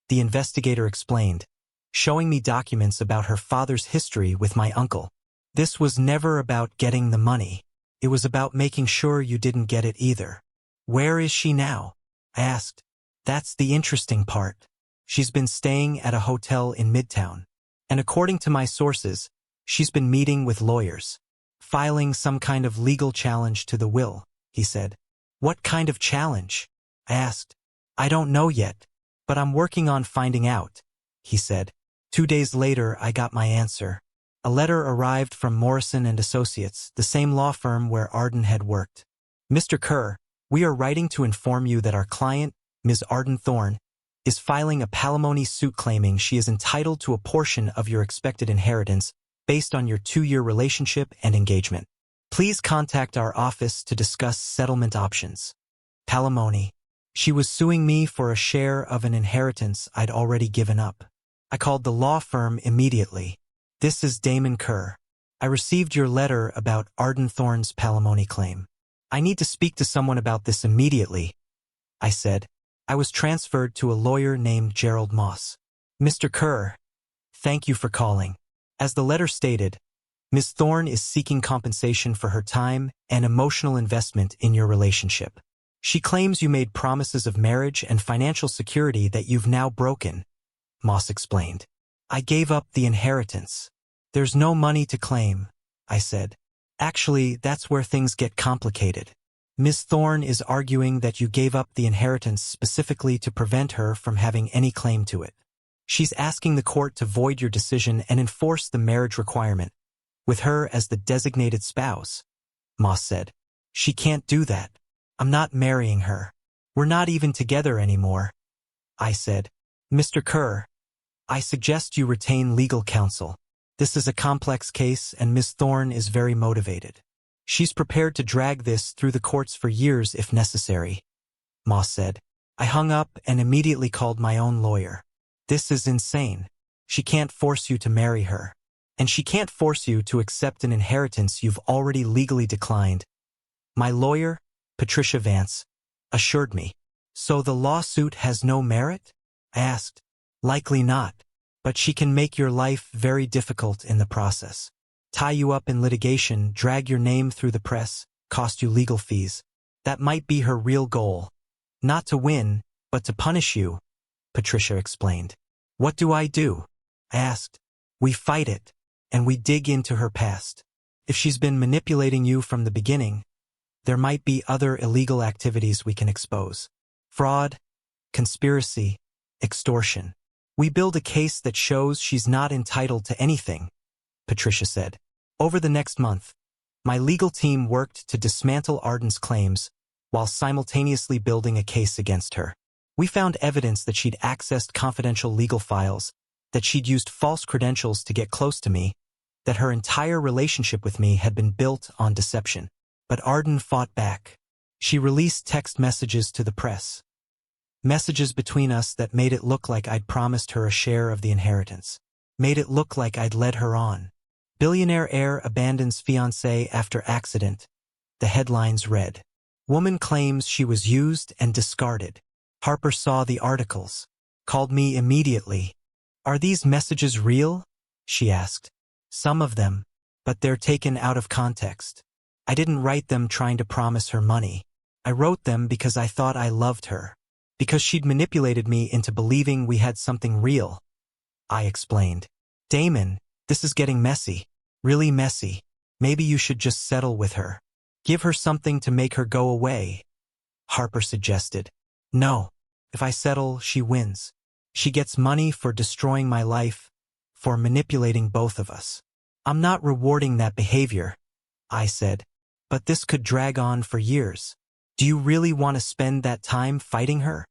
the investigator explained, showing me documents about her father's history with my uncle. This was never about getting the money. It was about making sure you didn't get it either. Where is she now? I asked. That's the interesting part. She's been staying at a hotel in Midtown. And according to my sources, she's been meeting with lawyers, filing some kind of legal challenge to the will, he said. What kind of challenge? I asked. I don't know yet, but I'm working on finding out, he said. 2 days later, I got my answer. A letter arrived from Morrison and Associates, the same law firm where Ardan had worked. Mr. Kerr, we are writing to inform you that our client, Ms. Ardan Thorne, is filing a palimony suit claiming she is entitled to a portion of your expected inheritance based on your 2-year relationship and engagement. Please contact our office to discuss settlement options. Palimony. She was suing me for a share of an inheritance I'd already given up. I called the law firm immediately. This is Damon Kerr. I received your letter about Ardan Thorne's palimony claim. I need to speak to someone about this immediately, I said. I was transferred to a lawyer named Gerald Moss. Mr. Kerr, thank you for calling. As the letter stated, Ms. Thorne is seeking compensation for her time and emotional investment in your relationship. She claims you made promises of marriage and financial security that you've now broken, Moss explained. I gave up the inheritance. There's no money to claim, I said. Actually, that's where things get complicated. Ms. Thorne is arguing that you gave up the inheritance specifically to prevent her from having any claim to it. She's asking the court to void your decision and enforce the marriage requirement, with her as the designated spouse, Moss said. She can't do that. I'm not marrying her. We're not even together anymore, I said. Mr. Kerr, I suggest you retain legal counsel. This is a complex case and Ms. Thorne is very motivated. She's prepared to drag this through the courts for years if necessary, Moss said. I hung up and immediately called my own lawyer. This is insane. She can't force you to marry her. And she can't force you to accept an inheritance you've already legally declined. My lawyer, Patricia Vance, assured me. So the lawsuit has no merit? I asked. Likely not. But she can make your life very difficult in the process. Tie you up in litigation, drag your name through the press, cost you legal fees. That might be her real goal. Not to win, but to punish you, Patricia explained. What do? I asked. We fight it, and we dig into her past. If she's been manipulating you from the beginning, there might be other illegal activities we can expose. Fraud, conspiracy, extortion. We build a case that shows she's not entitled to anything, Patricia said. Over the next month, my legal team worked to dismantle Ardan's claims while simultaneously building a case against her. We found evidence that she'd accessed confidential legal files, that she'd used false credentials to get close to me, that her entire relationship with me had been built on deception. But Ardan fought back. She released text messages to the press. Messages between us that made it look like I'd promised her a share of the inheritance. Made it look like I'd led her on. Billionaire heir abandons fiancé after accident. The headlines read. Woman claims she was used and discarded. Harper saw the articles. Called me immediately. Are these messages real? She asked. Some of them, but they're taken out of context. I didn't write them trying to promise her money. I wrote them because I thought I loved her. Because she'd manipulated me into believing we had something real. I explained. Damon, this is getting messy. Really messy. Maybe you should just settle with her. Give her something to make her go away. Harper suggested. No. If I settle, she wins. She gets money for destroying my life, for manipulating both of us. I'm not rewarding that behavior, I said. But this could drag on for years. Do you really want to spend that time fighting her?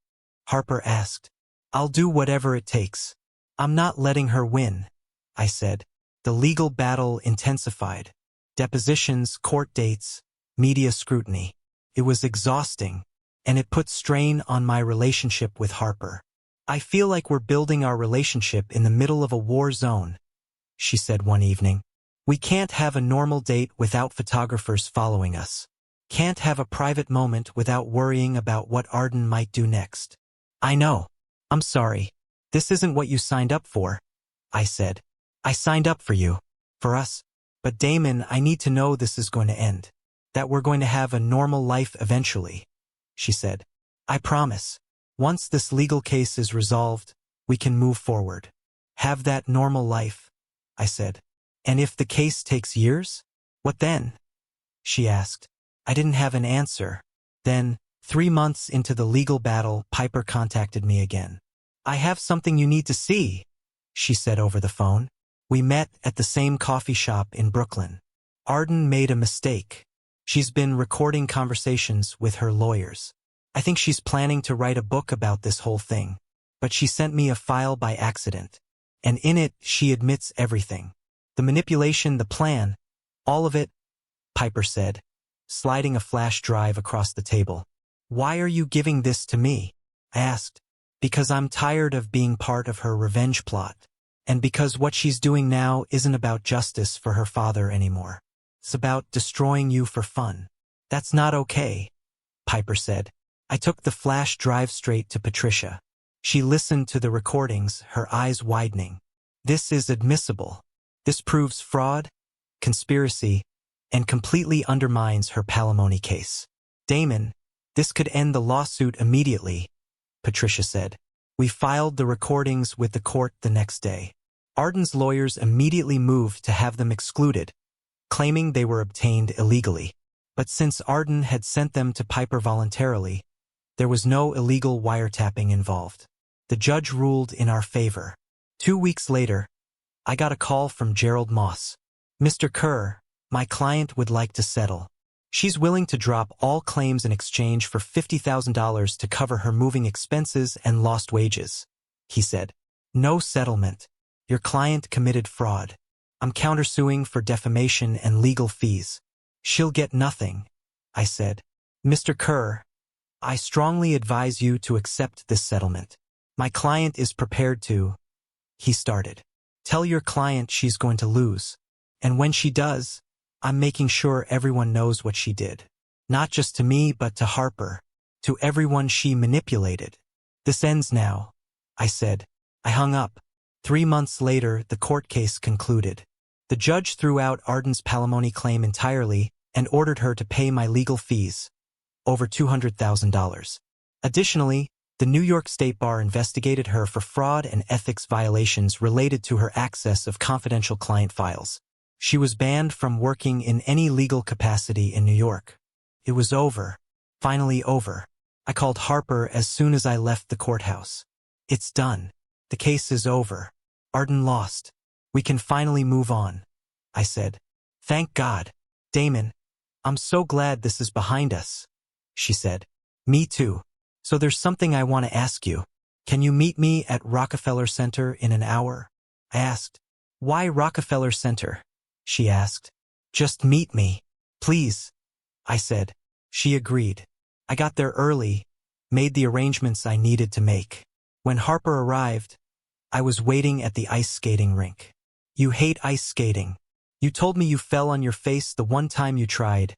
Harper asked. I'll do whatever it takes. I'm not letting her win, I said. The legal battle intensified. Depositions, court dates, media scrutiny. It was exhausting, and it put strain on my relationship with Harper. I feel like we're building our relationship in the middle of a war zone, she said one evening. We can't have a normal date without photographers following us. Can't have a private moment without worrying about what Ardan might do next. I know. I'm sorry. This isn't what you signed up for, I said. I signed up for you. For us. But Damon, I need to know this is going to end. That we're going to have a normal life eventually, she said. I promise. Once this legal case is resolved, we can move forward. Have that normal life, I said. And if the case takes years? What then? She asked. I didn't have an answer. Then, 3 months into the legal battle, Piper contacted me again. I have something you need to see, she said over the phone. We met at the same coffee shop in Brooklyn. Ardan made a mistake. She's been recording conversations with her lawyers. I think she's planning to write a book about this whole thing. But she sent me a file by accident. And in it, she admits everything. The manipulation, the plan, all of it, Piper said, sliding a flash drive across the table. Why are you giving this to me? I asked. Because I'm tired of being part of her revenge plot. And because what she's doing now isn't about justice for her father anymore. It's about destroying you for fun. That's not okay, Piper said. I took the flash drive straight to Patricia. She listened to the recordings, her eyes widening. This is admissible. This proves fraud, conspiracy, and completely undermines her palimony case. Damon, this could end the lawsuit immediately, Patricia said. We filed the recordings with the court the next day. Ardan's lawyers immediately moved to have them excluded, claiming they were obtained illegally. But since Ardan had sent them to Piper voluntarily, there was no illegal wiretapping involved. The judge ruled in our favor. 2 weeks later, I got a call from Gerald Moss. Mr. Kerr, my client would like to settle. She's willing to drop all claims in exchange for $50,000 to cover her moving expenses and lost wages, he said. No settlement. Your client committed fraud. I'm countersuing for defamation and legal fees. She'll get nothing, I said. Mr. Kerr, I strongly advise you to accept this settlement. My client is prepared to, he started. Tell your client she's going to lose. And when she does, I'm making sure everyone knows what she did. Not just to me, but to Harper. To everyone she manipulated. This ends now, I said. I hung up. 3 months later, the court case concluded. The judge threw out Ardan's palimony claim entirely and ordered her to pay my legal fees, over $200,000. Additionally, the New York State Bar investigated her for fraud and ethics violations related to her access of confidential client files. She was banned from working in any legal capacity in New York. It was over. Finally over. I called Harper as soon as I left the courthouse. It's done. The case is over. Ardan lost. We can finally move on, I said. Thank God. Damon, I'm so glad this is behind us, she said. Me too. So there's something I want to ask you. Can you meet me at Rockefeller Center in an hour? I asked. Why Rockefeller Center? She asked. Just meet me, please, I said. She agreed. I got there early, made the arrangements I needed to make. When Harper arrived, I was waiting at the ice skating rink. You hate ice skating. You told me you fell on your face the one time you tried,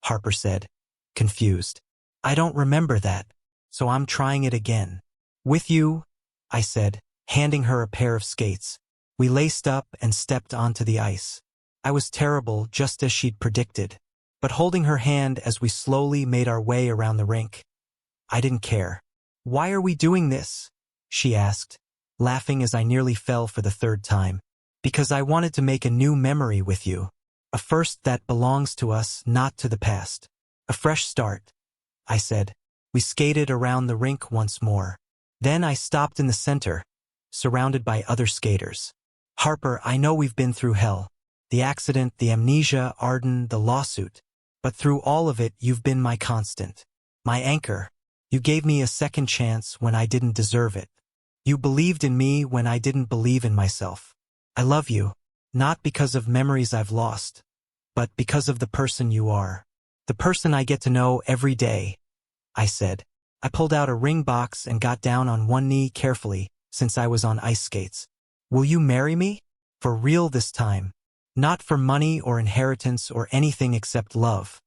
Harper said, confused. I don't remember that, so I'm trying it again. With you, I said, handing her a pair of skates. We laced up and stepped onto the ice. I was terrible, just as she'd predicted. But holding her hand as we slowly made our way around the rink, I didn't care. Why are we doing this? She asked, laughing as I nearly fell for the third time. Because I wanted to make a new memory with you. A first that belongs to us, not to the past. A fresh start, I said. We skated around the rink once more. Then I stopped in the center, surrounded by other skaters. Harper, I know we've been through hell. The accident, the amnesia, Ardan, the lawsuit. But through all of it, you've been my constant. My anchor. You gave me a second chance when I didn't deserve it. You believed in me when I didn't believe in myself. I love you, not because of memories I've lost, but because of the person you are. The person I get to know every day, I said. I pulled out a ring box and got down on one knee carefully, since I was on ice skates. Will you marry me? For real this time. Not for money or inheritance or anything except love,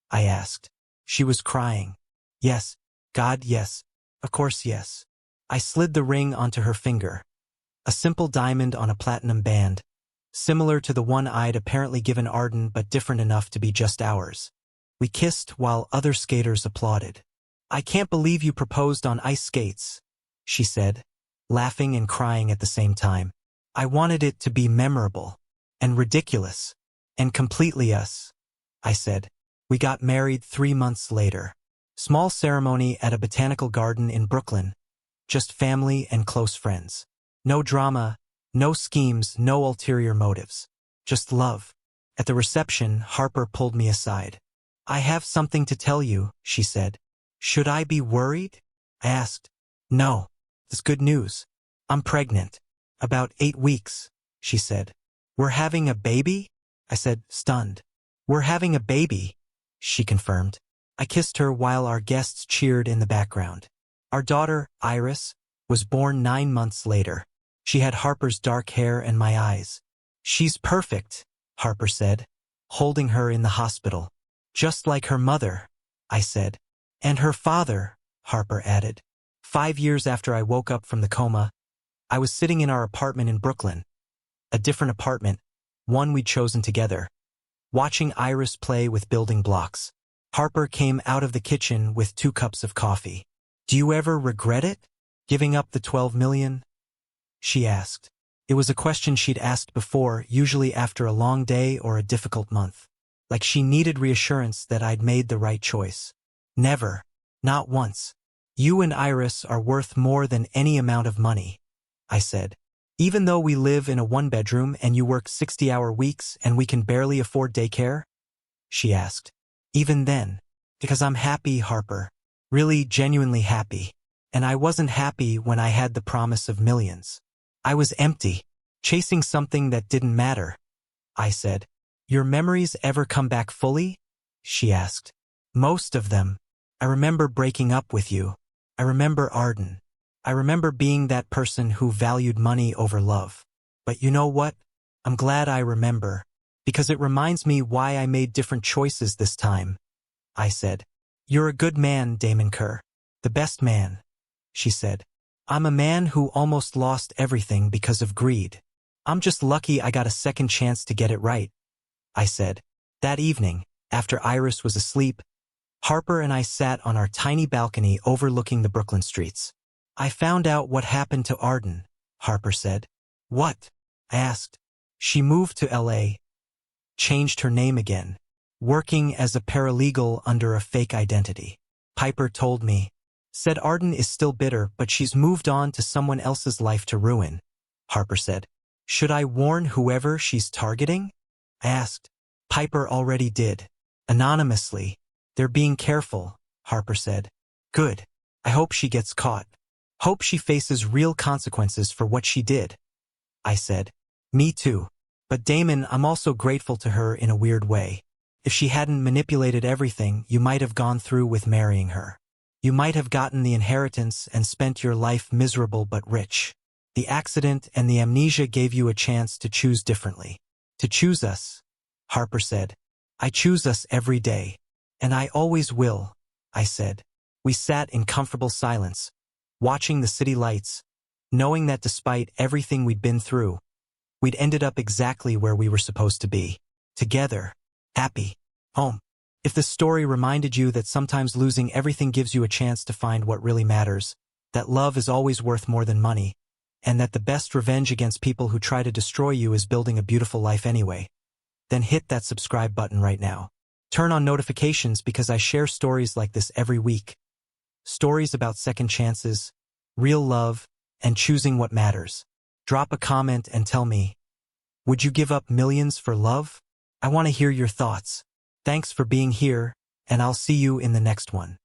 I asked. She was crying. Yes, God, yes. Of course, yes. I slid the ring onto her finger. A simple diamond on a platinum band, similar to the one I'd apparently given Ardan but different enough to be just ours. We kissed while other skaters applauded. I can't believe you proposed on ice skates, she said, laughing and crying at the same time. I wanted it to be memorable. And ridiculous. And completely us, I said. We got married 3 months later. Small ceremony at a botanical garden in Brooklyn. Just family and close friends. No drama, no schemes, no ulterior motives. Just love. At the reception, Harper pulled me aside. I have something to tell you, she said. Should I be worried? I asked. No. It's good news. I'm pregnant. About 8 weeks, she said. We're having a baby? I said, stunned. We're having a baby, she confirmed. I kissed her while our guests cheered in the background. Our daughter, Iris, was born 9 months later. She had Harper's dark hair and my eyes. She's perfect, Harper said, holding her in the hospital. Just like her mother, I said. And her father, Harper added. 5 years after I woke up from the coma, I was sitting in our apartment in Brooklyn. A different apartment, one we'd chosen together, watching Iris play with building blocks. Harper came out of the kitchen with 2 cups of coffee. Do you ever regret it? Giving up the $12 million? She asked. It was a question she'd asked before, usually after a long day or a difficult month. Like she needed reassurance that I'd made the right choice. Never. Not once. You and Iris are worth more than any amount of money, I said. Even though we live in a 1-bedroom and you work 60-hour weeks and we can barely afford daycare? She asked. Even then. Because I'm happy, Harper. Really, genuinely happy. And I wasn't happy when I had the promise of millions. I was empty, chasing something that didn't matter, I said. Your memories ever come back fully? She asked. Most of them. I remember breaking up with you. I remember Ardan. I remember being that person who valued money over love. But you know what? I'm glad I remember, because it reminds me why I made different choices this time, I said. You're a good man, Damon Kerr. The best man, she said. I'm a man who almost lost everything because of greed. I'm just lucky I got a second chance to get it right, I said. That evening, after Iris was asleep, Harper and I sat on our tiny balcony overlooking the Brooklyn streets. I found out what happened to Ardan, Harper said. What? I asked. She moved to L.A., changed her name again, working as a paralegal under a fake identity. Piper told me. Said Ardan is still bitter, but she's moved on to someone else's life to ruin. Harper said. Should I warn whoever she's targeting? I asked. Piper already did. Anonymously. They're being careful, Harper said. Good. I hope she gets caught. Hope she faces real consequences for what she did. I said. Me too. But Damon, I'm also grateful to her in a weird way. If she hadn't manipulated everything, you might have gone through with marrying her. You might have gotten the inheritance and spent your life miserable but rich. The accident and the amnesia gave you a chance to choose differently. To choose us, Harper said. I choose us every day. And I always will, I said. We sat in comfortable silence, watching the city lights, knowing that despite everything we'd been through, we'd ended up exactly where we were supposed to be. Together, happy, home. If this story reminded you that sometimes losing everything gives you a chance to find what really matters, that love is always worth more than money, and that the best revenge against people who try to destroy you is building a beautiful life anyway, then hit that subscribe button right now. Turn on notifications because I share stories like this every week. Stories about second chances, real love, and choosing what matters. Drop a comment and tell me, would you give up millions for love? I want to hear your thoughts. Thanks for being here, and I'll see you in the next one.